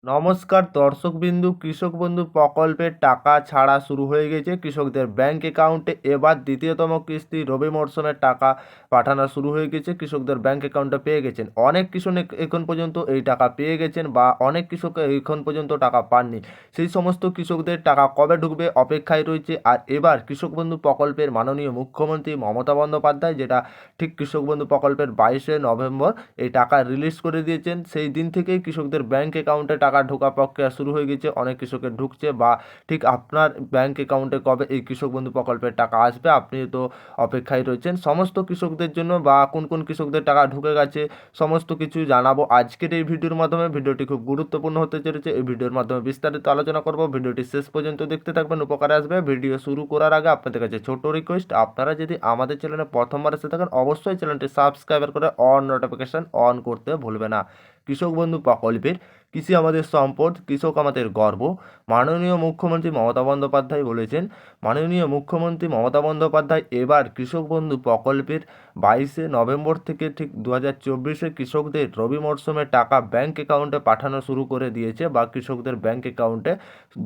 নমস্কার দর্শকবিন্দু, কৃষক বন্ধু প্রকল্পের টাকা ছাড়া শুরু হয়ে গেছে কৃষকদের ব্যাংক অ্যাকাউন্টে। এবার দ্বিতীয়তম কিস্তি রবি মরশুমের টাকা পাঠানো শুরু হয়ে গেছে, কৃষকদের ব্যাংক অ্যাকাউন্টে পেয়ে গেছেন। অনেক কৃষক এখন পর্যন্ত এই টাকা পেয়ে গেছেন বা অনেক কৃষক এখন পর্যন্ত টাকা পাননি। সেই সমস্ত কৃষকদের টাকা কবে ঢুকবে অপেক্ষায় রয়েছে। আর এবার কৃষক বন্ধু প্রকল্পের মাননীয় মুখ্যমন্ত্রী মমতা বন্দ্যোপাধ্যায়, যেটা ঠিক কৃষক বন্ধু প্রকল্পের 22শে নভেম্বর এই টাকা রিলিজ করে দিয়েছেন। সেই দিন থেকেই কৃষকদের ব্যাংক অ্যাকাউন্টে টাকা ঢোকা প্রক্রিয়া শুরু হয়ে গেছে। অনেক কৃষকের ঢুকছে বা ঠিক আপনার ব্যাংক অ্যাকাউন্টে কবে এই কৃষক বন্ধু প্রকল্পের টাকা আসবে আপনি তো অপেক্ষায় রয়েছেন। সমস্ত কৃষকদের জন্য বা কোন কোন কৃষকদের টাকা ঢুকে গেছে সমস্ত কিছু জানাবো আজকের এই ভিডিওর মাধ্যমে। ভিডিওটি খুব গুরুত্বপূর্ণ হতে চলেছে, এই ভিডিওর মাধ্যমে বিস্তারিত আলোচনা করব। ভিডিওটি শেষ পর্যন্ত দেখতে থাকবেন, উপকারে আসবে। ভিডিও শুরু করার আগে আপনাদের কাছে ছোট রিকোয়েস্ট, আপনারা যদি আমাদের চ্যানেলে প্রথমবার এসে থাকেন অবশ্যই চ্যানেলটি সাবস্ক্রাইব করে অন নোটিফিকেশন অন করতে ভুলবে না। কৃষক বন্ধু প্রকল্পের কৃষি আমাদের সম্পদ, কৃষক আমাদের গর্ব, মাননীয় মুখ্যমন্ত্রী মমতা বন্দ্যোপাধ্যায় বলেছেন। মাননীয় মুখ্যমন্ত্রী মমতা বন্দ্যোপাধ্যায় এবার কৃষক বন্ধু প্রকল্পের 22শে নভেম্বর থেকে ঠিক 2024-এ কৃষকদের রবি মরশুমের টাকা ব্যাংক অ্যাকাউন্টে পাঠানো শুরু করে দিয়েছে বা কৃষকদের ব্যাংক অ্যাকাউন্টে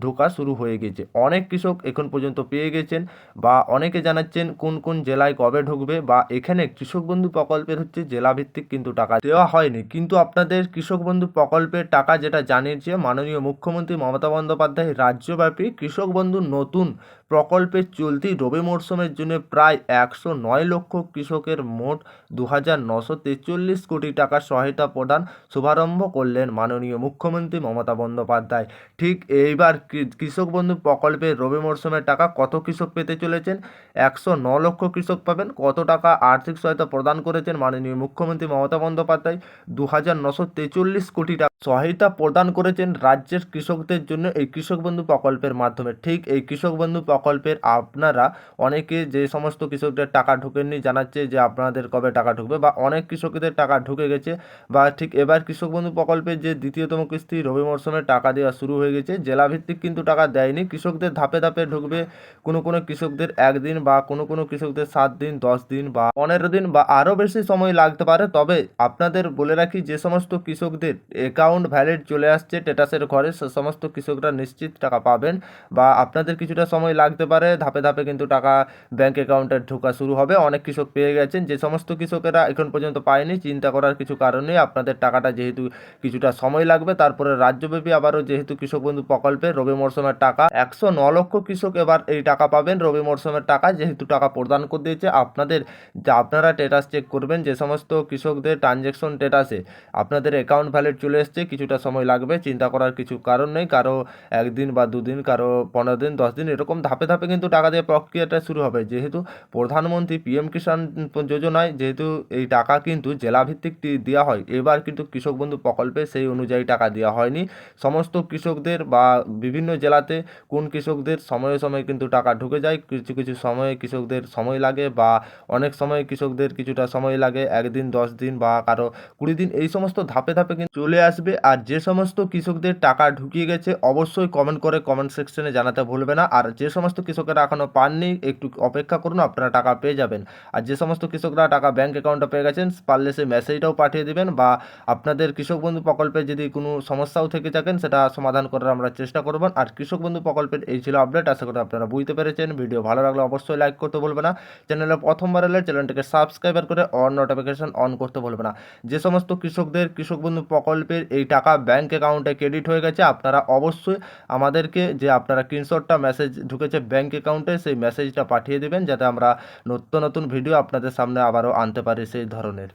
ঢোকা শুরু হয়ে গেছে। অনেক কৃষক এখন পর্যন্ত পেয়ে গেছেন বা অনেকে জানাচ্ছেন কোন কোন জেলায় কবে ঢুকবে। বা এখানে কৃষক বন্ধু প্রকল্পের হচ্ছে জেলাভিত্তিক কিন্তু টাকা দেওয়া হয়নি, কিন্তু আপনাদের কৃষক বন্ধু প্রকল্পের টাকা যেটা জানিয়েছে মাননীয় মুখ্যমন্ত্রী মমতা বন্দ্যোপাধ্যায়, রাজ্যব্যাপী কৃষক বন্ধু নতুন প্রকল্পের চলতি রবি মরশুমের জন্য প্রায় 109 লক্ষ কৃষকের মোট 2,943 কোটি টাকার সহায়তা প্রদান শুভারম্ভ করলেন মাননীয় মুখ্যমন্ত্রী মমতা বন্দ্যোপাধ্যায়। ঠিক এইবার কৃষক বন্ধু প্রকল্পের রবি মরশুমের টাকা কত কৃষক পেতে চলেছেন? 109 লক্ষ কৃষক পাবেন। কত টাকা আর্থিক সহায়তা প্রদান করেছেন মাননীয় মুখ্যমন্ত্রী মমতা বন্দ্যোপাধ্যায়? 2,943 কোটি টাকা সহায়তা প্রদান করেছেন রাজ্যের কৃষকদের জন্য এই কৃষক বন্ধু প্রকল্পের মাধ্যমে। ঠিক এই কৃষক বন্ধু প্রকল্পের আপনারা অনেকে যে সমস্ত কৃষকদের টাকা ঢুকেননি জানাচ্ছে যে আপনাদের কবে টাকা ঢুকবে, বা অনেক কৃষকদের টাকা ঢুকে গেছে। বা ঠিক এবার কৃষক বন্ধু প্রকল্পের যে দ্বিতীয়তম কিস্তি রবি মরশুমে টাকা দেওয়া শুরু হয়ে গেছে। জেলাভিত্তিক কিন্তু টাকা দেয়নি, কৃষকদের ধাপে ধাপে ঢুকবে। কোনো কোনো কৃষকদের একদিন বা কোনো কোনো কৃষকদের 7 দিন, 10 দিন বা 15 দিন বা আরও বেশি সময় লাগতে পারে। তবে আপনাদের বলে রাখি, যে সমস্ত কৃষকদের অ্যাকাউন্ট ভ্যালিড চলে আসছে স্ট্যাটাসের ঘরে সে সমস্ত কৃষকরা নিশ্চিত টাকা পাবেন। বা আপনাদের কিছুটা সময় লাগতে পারে, ধাপে ধাপে কিন্তু টাকা ব্যাংক অ্যাকাউন্টে ঢোকা শুরু হবে। অনেক কৃষক পেয়ে গেছেন, যে সমস্ত কৃষকেরা এখন পর্যন্ত পায়নি চিন্তা করার কিছু কারণ নেই। আপনাদের টাকাটা যেহেতু কিছুটা সময় লাগবে, তারপরে রাজ্যব্যাপী আবারও যেহেতু কৃষক বন্ধু প্রকল্পে রবি মরশুমের টাকা 109 লক্ষ কৃষক এবার এই টাকা পাবেন রবি মরশুমের টাকা। যেহেতু টাকা প্রদান করে দিয়েছে আপনাদের, যে আপনারা স্ট্যাটাস চেক করবেন, যে সমস্ত কৃষকদের ট্রানজ্যাকশন স্ট্যাটাসে আপনাদের অ্যাকাউন্ট ভ্যালিড চলে এসছে, কিছুটা সময় লাগবে, চিন্তা করার কিছু কারণ নেই। কারো একদিন বা দুদিন, কারো 15 দিন, 10 দিন, এরকম ধাপে ধাপে কিন্তু টাকা দেওয়ার প্রক্রিয়াটা শুরু হবে। যেহেতু প্রধানমন্ত্রী পিএম কিষাণ যোজনায় যেহেতু এই টাকা কিন্তু জেলাভিত্তিক দেওয়া হয়, এবার কিন্তু কৃষক বন্ধু প্রকল্পে সেই অনুযায়ী টাকা দেওয়া হয়নি সমস্ত কৃষকদের। বা বিভিন্ন জেলাতে কোন কৃষকদের সময়ে সময়ে কিন্তু টাকা ঢুকে যায়, কিছু কিছু সময়ে কৃষকদের সময় লাগে, বা অনেক সময় কৃষকদের কিছুটা সময় লাগে, একদিন, 10 দিন বা কারো 20 দিন, এই সমস্ত ধাপে ধাপে কিন্তু চলে আসবে। আর যে সমস্ত কৃষকদের টাকা ঢুকিয়ে গেছে অবশ্যই কমেন্ট করে কমেন্ট সেকশনে জানাতে ভুলবে না। আর যে সমস্ত কৃষকেরা এখনও পাননি একটু অপেক্ষা করুন, আপনারা টাকা পেয়ে যাবেন। আর যে সমস্ত কৃষকরা টাকা ব্যাংক অ্যাকাউন্টে পেয়ে গেছেন পারলে সেই মেসেজটাও পাঠিয়ে দেবেন। বা আপনাদের কৃষক বন্ধু প্রকল্পে যদি কোনো সমস্যাও থেকে থাকেন সেটা সমাধান করার আমরা চেষ্টা করব। আর কৃষক বন্ধু প্রকল্পের এই ছিল আপডেট, আশা করি আপনারা বুঝতে পেরেছেন। ভিডিও ভালো লাগলে অবশ্যই লাইক করতে ভুলবে না। চ্যানেলে প্রথমবার এলে চ্যানেলটিকে সাবস্ক্রাইব করে অন নোটিফিকেশন অন করতে ভুলবে না। যে সমস্ত কৃষকদের কৃষক বন্ধু প্রকল্পের এই টাকা ব্যাংক অ্যাকাউন্টে ক্রেডিট হয়ে গেছে আপনারা অবশ্যই আমাদেরকে, যে আপনারা স্ক্রিনশটটা মেসেজ ঢুকেছে ব্যাংক অ্যাকাউন্টে, সেই মেসেজটা পাঠিয়ে দেবেন, যাতে আমরা নতুন নতুন ভিডিও আপনাদের সামনে আবারও আনতে পারি সেই ধরনের।